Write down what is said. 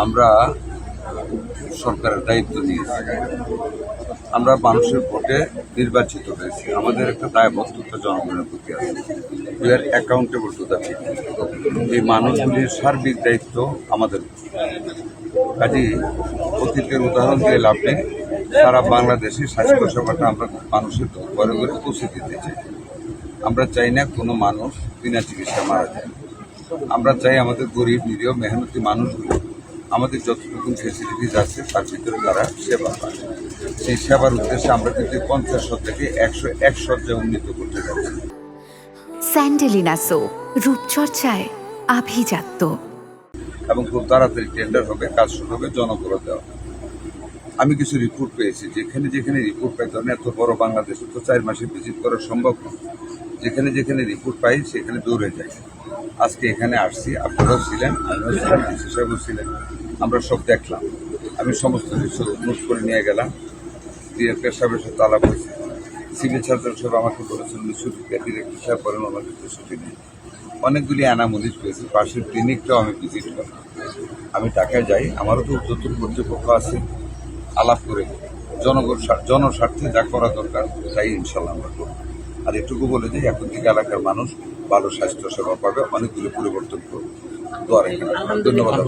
আমরা সরকারের দায়িত্ব নিয়েছি, আমরা মানুষের ভোটে নির্বাচিত হয়েছি, আমাদের একটা দায়বদ্ধতা জনগণের প্রতি আছে। We are accountable to the people. এই মানুষগুলির সার্বিক দায়িত্ব আমাদের। কাজেই অতীতের উদাহরণ দিয়ে লাভ নেই। সারা বাংলাদেশে স্বাস্থ্য সেবাটা আমরা মানুষের ঘরে ঘরে পৌঁছে দিতে চাই। আমরা চাই না কোনো মানুষ বিনা চিকিৎসায় মারা যায়। আমরা চাই আমাদের গরিব নিরীহ মেহনতি মানুষগুলো আমাদের যতটুকু ফেসিলিটিস আছে তার ভিতরে তারা সেবা পায়। সেই সেবার উদ্দেশ্যে আমরা কিন্তু 50 থেকে 101 শয্যায় উন্নীত করতে যাচ্ছি। স্যান্ডেলিনা সো, রূপচর্চায় আভিজাত্য। এবং খুব তাড়াতাড়ি টেন্ডার হবে, কাজ শুরু হবে, জনগণ দেওয়া। আমি কিছু রিপোর্ট পেয়েছি, যেখানে যেখানে রিপোর্ট পাই, ধরেন এত বড় বাংলাদেশে তো 4 মাসে ভিজিট করা সম্ভব না। যেখানে যেখানে রিপোর্ট পাই সেখানে দৌড়ে যাই। আজকে এখানে আসছি, আপনারাও ছিলেন, আমিও ছিলাম, ডিসি সাহেবও ছিলেন, আমরা সব দেখলাম। আমি সমস্ত কিছু নোট করে নিয়ে গেলাম, ডিরেক্টর সাহেবের সাথে আলাপ হয়েছে। সিভিল সার্জন সাহেব আমাকে বলেছেন ছুটি, ডিরেক্টর সাহেব বলেন ওনাদের তো ছুটি নেই। অনেকগুলি অ্যানামোলিস পেয়েছি, পাশের ক্লিনিকটাও আমি ভিজিট করলাম। আমি ঢাকায় যাই, আমারও তো উদ্যোতন কর্তৃপক্ষ আছে, আলাপ করে জনস্বার্থে যা করা দরকার তাই ইনশাল্লাহ আমরা করব। আর এটুকু বলে যে এখন থেকে এলাকার মানুষ ভালো স্বাস্থ্য সেবা পাবে, অনেকগুলো পরিবর্তন করবে। দোয়া রাখেন। ধন্যবাদ।